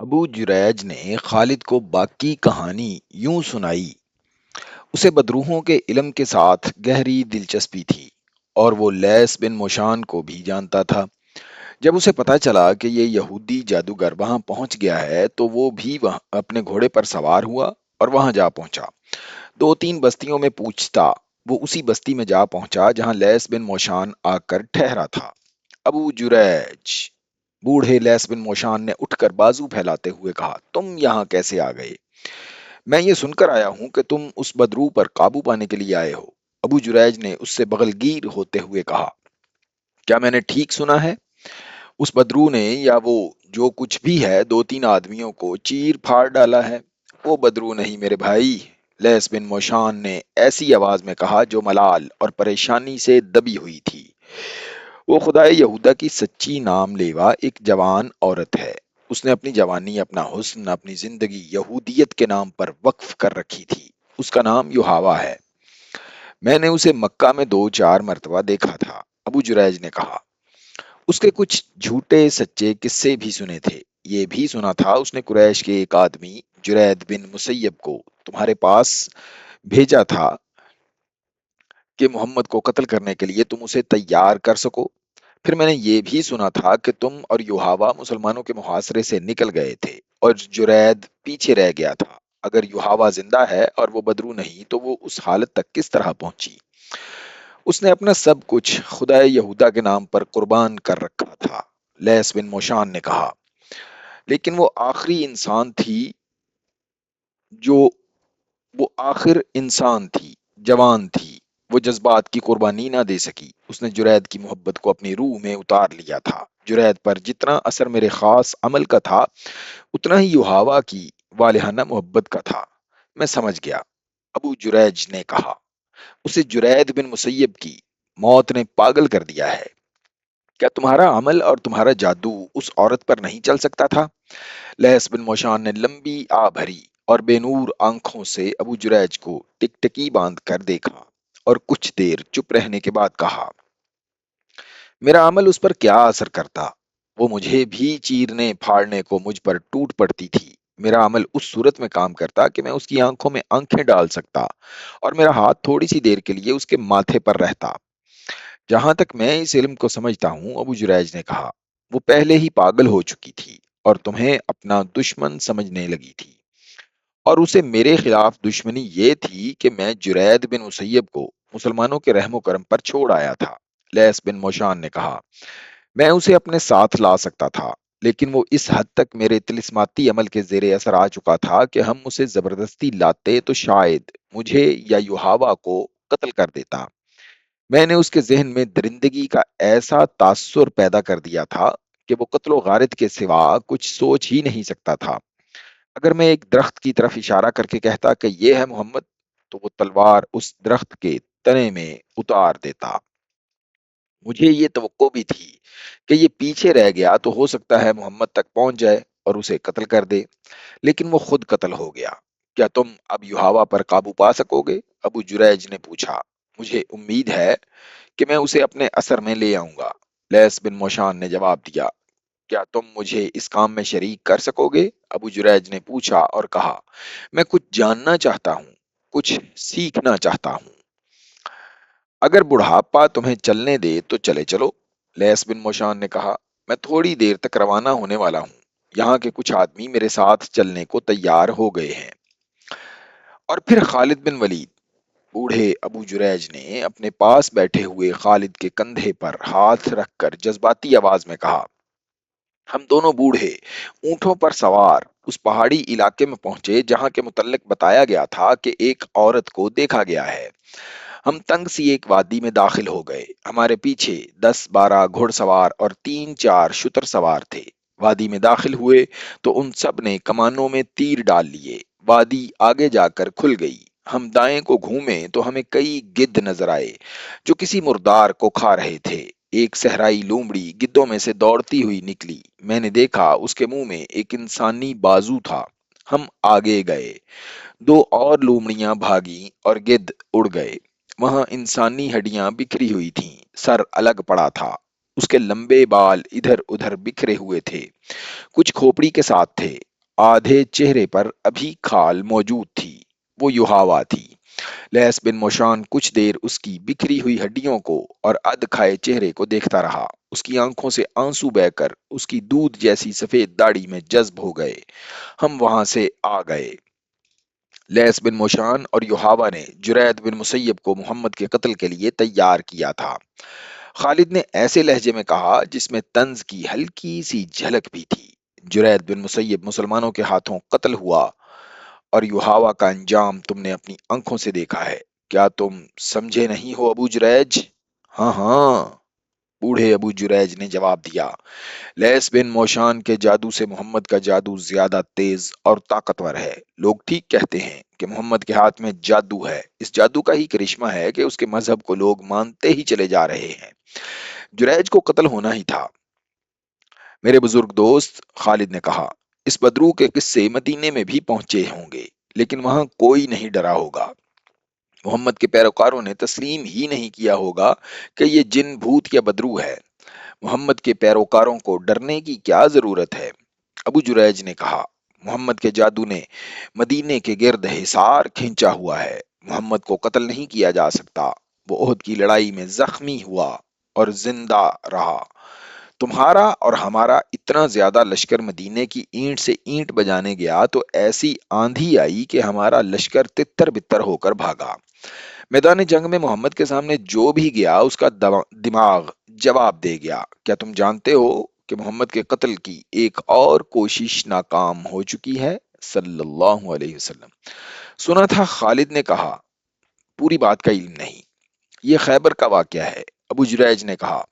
ابو جریج نے خالد کو باقی کہانی یوں سنائی۔ اسے بدروحوں کے علم کے ساتھ گہری دلچسپی تھی اور وہ لیس بن موشان کو بھی جانتا تھا۔ جب اسے پتا چلا کہ یہ یہودی جادوگر وہاں پہنچ گیا ہے تو وہ بھی وہاں اپنے گھوڑے پر سوار ہوا اور وہاں جا پہنچا۔ دو تین بستیوں میں پوچھتا وہ اسی بستی میں جا پہنچا جہاں لیس بن موشان آ کر ٹھہرا تھا۔ ابو جریج، بوڑھے لیس بن موشان نے اٹھ کر بازو پھیلاتے ہوئے کہا، تم یہاں کیسے آ گئے؟ میں یہ سن کر آیا ہوں کہ تم اس بدرو پر قابو پانے کے لیے آئے ہو۔ ابو جریج نے اس سے بغلگیر ہوتے ہوئے کہا، کیا میں نے ٹھیک سنا ہے؟ اس بدرو نے یا وہ جو کچھ بھی ہے دو تین آدمیوں کو چیر پھاڑ ڈالا ہے۔ وہ بدرو نہیں میرے بھائی، لیس بن موشان نے ایسی آواز میں کہا جو ملال اور پریشانی سے دبی ہوئی تھی۔ وہ خدائے یہودا کی سچی نام لیوا ایک جوان عورت ہے۔ اس نے اپنی جوانی، اپنا حسن، اپنی زندگی یہودیت کے نام پر وقف کر رکھی تھی۔ اس کا نام یوحاوا ہے۔ میں نے اسے مکہ میں دو چار مرتبہ دیکھا تھا، ابو جریج نے کہا۔ اس کے کچھ جھوٹے سچے قصے بھی سنے تھے۔ یہ بھی سنا تھا اس نے قریش کے ایک آدمی جرید بن مسیب کو تمہارے پاس بھیجا تھا کہ محمد کو قتل کرنے کے لیے تم اسے تیار کر سکو۔ پھر میں نے یہ بھی سنا تھا کہ تم اور یوحاوا مسلمانوں کے محاصرے سے نکل گئے تھے اور جرید پیچھے رہ گیا تھا۔ اگر یوحاوا زندہ ہے اور وہ بدرو نہیں تو وہ اس حالت تک کس طرح پہنچی؟ اس نے اپنا سب کچھ خدائے یہودا کے نام پر قربان کر رکھا تھا، لیس بن موشان نے کہا۔ لیکن وہ آخری انسان تھی جو وہ آخر انسان تھی، جوان تھی، وہ جذبات کی قربانی نہ دے سکی۔ اس نے جرید کی محبت کو اپنی روح میں اتار لیا تھا۔ جرید پر جتنا اثر میرے خاص عمل کا تھا اتنا ہی یوحاوا کی والہانہ محبت کا تھا۔ میں سمجھ گیا، ابو جریج نے کہا۔ اسے جرید بن مسیب کی موت نے پاگل کر دیا ہے۔ کیا تمہارا عمل اور تمہارا جادو اس عورت پر نہیں چل سکتا تھا؟ لیس بن موشان نے لمبی آ بھری اور بے نور آنکھوں سے ابو جریج کو ٹکٹکی باندھ کر دیکھا اور کچھ دیر چپ رہنے کے بعد کہا، میرا عمل اس پر کیا اثر کرتا؟ وہ مجھے بھی چیرنے پھاڑنے کو مجھ پر ٹوٹ پڑتی تھی۔ میرا عمل اس صورت میں کام کرتا کہ میں اس کی آنکھوں میں آنکھیں ڈال سکتا اور میرا ہاتھ تھوڑی سی دیر کے لیے اس کے ماتھے پر رہتا۔ جہاں تک میں اس علم کو سمجھتا ہوں، ابو جریج نے کہا، وہ پہلے ہی پاگل ہو چکی تھی اور تمہیں اپنا دشمن سمجھنے لگی تھی، اور اسے میرے خلاف دشمنی یہ تھی کہ میں جرید بن اسیب کو مسلمانوں کے رحم و کرم پر چھوڑ آیا تھا۔ لیس بن موشان نے کہا، میں اسے اپنے ساتھ لا سکتا تھا، لیکن وہ اس حد تک میرے طلسماتی عمل کے زیر اثر آ چکا تھا کہ ہم اسے زبردستی لاتے تو شاید مجھے یا یوحاوا کو قتل کر دیتا۔ میں نے اس کے ذہن میں درندگی کا ایسا تاثر پیدا کر دیا تھا کہ وہ قتل و غارت کے سوا کچھ سوچ ہی نہیں سکتا تھا۔ اگر میں ایک درخت کی طرف اشارہ کر کے کہتا کہ یہ ہے محمد، تو وہ تلوار اس درخت کے تنے میں اتار دیتا۔ مجھے یہ توقع بھی تھی کہ یہ پیچھے رہ گیا تو ہو سکتا ہے محمد تک پہنچ جائے اور اسے قتل کر دے، لیکن وہ خود قتل ہو گیا۔ کیا تم اب یوحاوا پر قابو پا سکو گے؟ ابو جریج نے پوچھا۔ مجھے امید ہے کہ میں اسے اپنے اثر میں لے آؤں گا، لیس بن موشان نے جواب دیا۔ کیا تم مجھے اس کام میں شریک کر سکو گے؟ ابو جریج نے پوچھا اور کہا، میں کچھ جاننا چاہتا ہوں، کچھ سیکھنا چاہتا ہوں۔ اگر بڑھاپا تمہیں چلنے دے تو چلے چلو، لیس بن موشان نے کہا۔ میں تھوڑی دیر تک روانہ ہونے والا ہوں۔ یہاں کے کچھ آدمی میرے ساتھ چلنے کو تیار ہو گئے ہیں۔ اور پھر خالد بن ولید، بوڑھے ابو جریج نے اپنے پاس بیٹھے ہوئے خالد کے کندھے پر ہاتھ رکھ کر جذباتی آواز میں کہا، ہم دونوں بوڑھے اونٹوں پر سوار اس پہاڑی علاقے میں پہنچے جہاں کے متعلق بتایا گیا تھا کہ ایک عورت کو دیکھا گیا ہے۔ ہم تنگ سی ایک وادی میں داخل ہو گئے۔ ہمارے پیچھے 10-12 گھڑ سوار اور 3-4 شتر سوار تھے۔ وادی میں داخل ہوئے تو ان سب نے کمانوں میں تیر ڈال لیے۔ وادی آگے جا کر کھل گئی۔ ہم دائیں کو گھومے تو ہمیں کئی گدھ نظر آئے جو کسی مردار کو کھا رہے تھے۔ ایک صحرائی لومڑی گدھوں میں سے دوڑتی ہوئی نکلی۔ میں نے دیکھا اس کے منہ میں ایک انسانی بازو تھا۔ ہم آگے گئے، دو اور لومڑیاں بھاگیں اور گدھ اڑ گئے۔ وہاں انسانی ہڈیاں بکھری ہوئی تھیں، سر الگ پڑا تھا، اس کے لمبے بال ادھر ادھر بکھرے ہوئے تھے، کچھ کھوپڑی کے ساتھ تھے۔ آدھے چہرے پر ابھی کھال موجود تھی، وہ یوحاوا تھی۔ لیس بن موشان کچھ دیر اس کی بکھری ہوئی ہڈیوں کو اور اد کھائے چہرے کو دیکھتا رہا۔ اس کی آنکھوں سے آنسو بہہ کر اس کی دودھ جیسی سفید داڑھی میں جذب ہو گئے۔ ہم وہاں سے آ گئے۔ لیس بن موشان اور یوحاوا نے جرید بن مسیب کو محمد کے قتل کے لیے تیار کیا تھا۔ خالد نے ایسے لہجے میں کہا جس میں طنز کی ہلکی سی جھلک بھی تھی۔ جرید بن مسیب مسلمانوں کے ہاتھوں قتل ہوا اور یوحاوا کا انجام تم نے اپنی آنکھوں سے دیکھا ہے۔ کیا تم سمجھے نہیں ہو ابو جریج؟ ہاں ہاں، بوڑھے ابو جریج نے جواب دیا۔ لیس بن موشان کے جادو سے محمد کا جادو زیادہ تیز اور طاقتور ہے۔ لوگ ٹھیک کہتے ہیں کہ محمد کے ہاتھ میں جادو ہے۔ اس جادو کا ہی کرشمہ ہے کہ اس کے مذہب کو لوگ مانتے ہی چلے جا رہے ہیں۔ جریج کو قتل ہونا ہی تھا۔ میرے بزرگ دوست، خالد نے کہا، اس بدرو کے قصے مدینے میں بھی پہنچے ہوں گے، لیکن وہاں کوئی نہیں ڈرا ہوگا۔ محمد کے پیروکاروں نے تسلیم ہی نہیں کیا ہوگا کہ یہ جن بھوت یا بدرو ہے۔ محمد کے پیروکاروں کو ڈرنے کی کیا ضرورت ہے؟ ابو جریج نے کہا، محمد کے جادو نے مدینے کے گرد حصار کھینچا ہوا ہے۔ محمد کو قتل نہیں کیا جا سکتا۔ وہ احد کی لڑائی میں زخمی ہوا اور زندہ رہا۔ تمہارا اور ہمارا اتنا زیادہ لشکر مدینے کی اینٹ سے اینٹ بجانے گیا تو ایسی آندھی آئی کہ ہمارا لشکر تتر بتر ہو کر بھاگا۔ میدان جنگ میں محمد کے سامنے جو بھی گیا اس کا دماغ جواب دے گیا۔ کیا تم جانتے ہو کہ محمد کے قتل کی ایک اور کوشش ناکام ہو چکی ہے؟ صلی اللہ علیہ وسلم۔ سنا تھا، خالد نے کہا، پوری بات کا علم نہیں۔ یہ خیبر کا واقعہ ہے۔ ابو جریج نے کہا،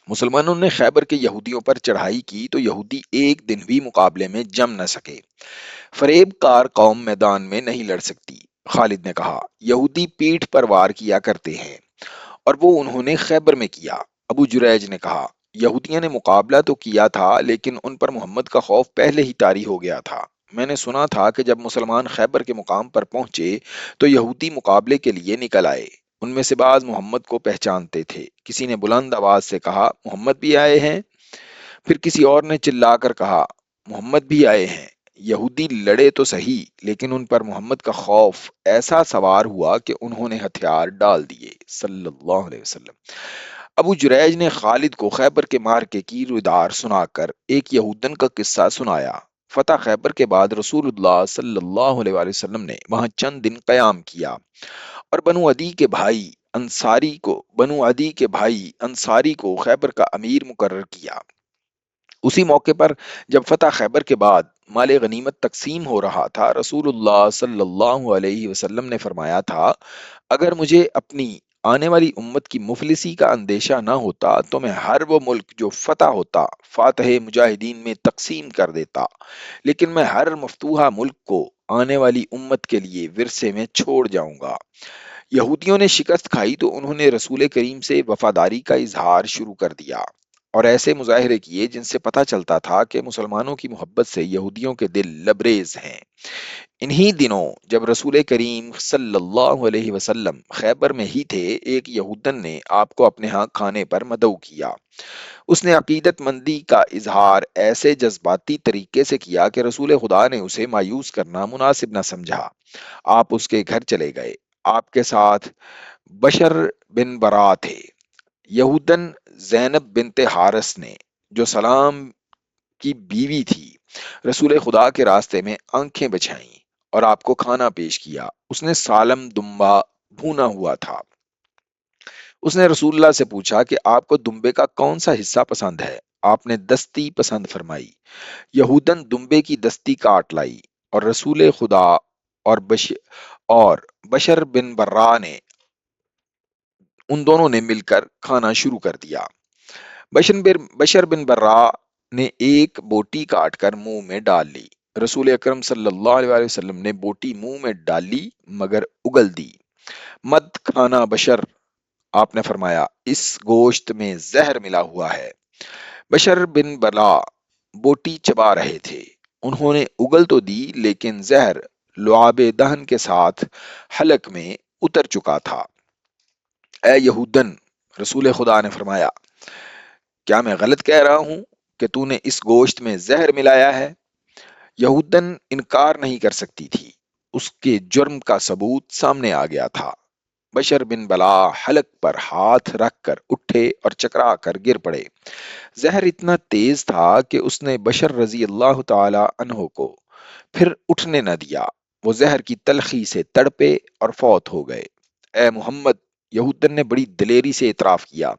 مسلمانوں نے خیبر کے یہودیوں پر چڑھائی کی تو یہودی ایک دن بھی مقابلے میں جم نہ سکے۔ فریب کار قوم میدان میں نہیں لڑ سکتی۔ خالد نے کہا، یہودی پیٹھ پر وار کیا کرتے ہیں، اور وہ انہوں نے خیبر میں کیا۔ ابو جریج نے کہا، یہودیوں نے مقابلہ تو کیا تھا لیکن ان پر محمد کا خوف پہلے ہی طاری ہو گیا تھا۔ میں نے سنا تھا کہ جب مسلمان خیبر کے مقام پر پہنچے تو یہودی مقابلے کے لیے نکل آئے۔ ان میں سے بعض محمد کو پہچانتے تھے۔ کسی نے بلند آواز سے کہا، محمد بھی آئے ہیں؟ پھر کسی اور نے چلا کر کہا، محمد بھی آئے ہیں۔ یہودی لڑے تو صحیح، لیکن ان پر محمد کا خوف ایسا سوار ہوا کہ انہوں نے ہتھیار ڈال دیے۔ صلی اللہ علیہ وسلم۔ ابو جریج نے خالد کو خیبر کے مارکے کی رویدار سنا کر ایک یہودن کا قصہ سنایا۔ فتح خیبر کے بعد رسول اللہ صلی اللہ علیہ وآلہ وسلم نے وہاں چند دن قیام کیا اور بنو عدی کے بھائی انصاری کو خیبر کا امیر مقرر کیا۔ اسی موقع پر جب فتح خیبر کے بعد مال غنیمت تقسیم ہو رہا تھا، رسول اللہ صلی اللہ علیہ وسلم نے فرمایا تھا، اگر مجھے اپنی آنے والی امت کی مفلسی کا اندیشہ نہ ہوتا تو میں ہر وہ ملک جو فتح ہوتا فاتح مجاہدین میں تقسیم کر دیتا، لیکن میں ہر مفتوحہ ملک کو آنے والی امت کے لیے ورثے میں چھوڑ جاؤں گا۔ یہودیوں نے شکست کھائی تو انہوں نے رسول کریم سے وفاداری کا اظہار شروع کر دیا اور ایسے مظاہرے کیے جن سے پتہ چلتا تھا کہ مسلمانوں کی محبت سے یہودیوں کے دل لبریز ہیں۔ انہی دنوں جب رسول کریم صلی اللہ علیہ وسلم خیبر میں ہی تھے، ایک یہودن نے آپ کو اپنے ہاں کھانے پر مدعو کیا۔ اس نے عقیدت مندی کا اظہار ایسے جذباتی طریقے سے کیا کہ رسول خدا نے اسے مایوس کرنا مناسب نہ سمجھا۔ آپ اس کے گھر چلے گئے۔ آپ کے ساتھ بشر بن برا تھے۔ یہودن زینب بنت حارث نے، جو سلام کی بیوی تھی، رسول خدا کے راستے میں آنکھیں بچھائیں اور آپ کو کھانا پیش کیا۔ اس نے سالم دمبا بھونا ہوا تھا۔ اس نے رسول اللہ سے پوچھا کہ آپ کو دمبے کا کون سا حصہ پسند ہے؟ آپ نے دستی پسند فرمائی۔ یہودن دمبے کی دستی کاٹ لائی اور رسول خدا اور بشر بن برا نے ان دونوں نے مل کر کھانا شروع کر دیا۔ بشر بن برا نے ایک بوٹی کاٹ کر منہ میں ڈال لی۔ رسول اکرم صلی اللہ علیہ وآلہ وسلم نے بوٹی منہ میں ڈالی مگر اگل دی۔ مت کھانا بشر، آپ نے فرمایا، اس گوشت میں زہر ملا ہوا ہے۔ بشر بن برا بوٹی چبا رہے تھے۔ انہوں نے اگل تو دی لیکن زہر لعاب دہن کے ساتھ حلق میں اتر چکا تھا۔ اے یہودن، رسول خدا نے فرمایا، کیا میں غلط کہہ رہا ہوں کہ تو نے اس گوشت میں زہر ملایا ہے؟ یہودن انکار نہیں کر سکتی تھی، اس کے جرم کا ثبوت سامنے آ گیا تھا۔ بشر بن بلا حلق پر ہاتھ رکھ کر اٹھے اور چکرا کر گر پڑے۔ زہر اتنا تیز تھا کہ اس نے بشر رضی اللہ تعالی عنہ کو پھر اٹھنے نہ دیا۔ وہ زہر کی تلخی سے تڑپے اور فوت ہو گئے۔ اے محمد، یہودن نے بڑی دلیری سے اعتراف کیا،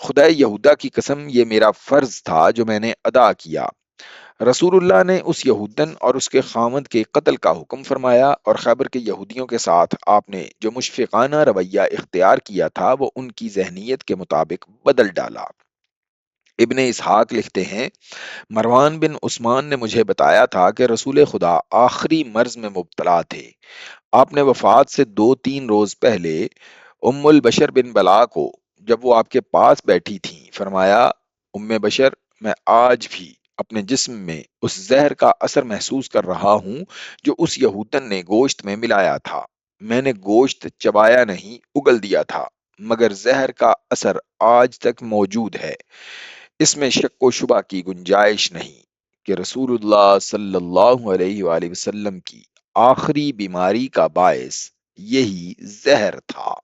خدا یہودا کی قسم، یہ میرا فرض تھا جو میں نے ادا کیا۔ رسول اللہ نے اس یہودن اور اس کے خاوند کے قتل کا حکم فرمایا، اور خیبر کے یہودیوں کے ساتھ آپ نے جو مشفقانہ رویہ اختیار کیا تھا وہ ان کی ذہنیت کے مطابق بدل ڈالا۔ ابن اسحاق لکھتے ہیں، مروان بن عثمان نے مجھے بتایا تھا کہ رسول خدا آخری مرض میں مبتلا تھے۔ آپ نے وفات سے 2-3 روز پہلے ام البشر بن بلا کو، جب وہ آپ کے پاس بیٹھی تھیں، فرمایا، ام بشر، میں آج بھی اپنے جسم میں اس زہر کا اثر محسوس کر رہا ہوں جو اس یہودن نے گوشت میں ملایا تھا۔ میں نے گوشت چبایا نہیں، اگل دیا تھا، مگر زہر کا اثر آج تک موجود ہے۔ اس میں شک و شبہ کی گنجائش نہیں کہ رسول اللہ صلی اللہ علیہ وآلہ وسلم کی آخری بیماری کا باعث یہی زہر تھا۔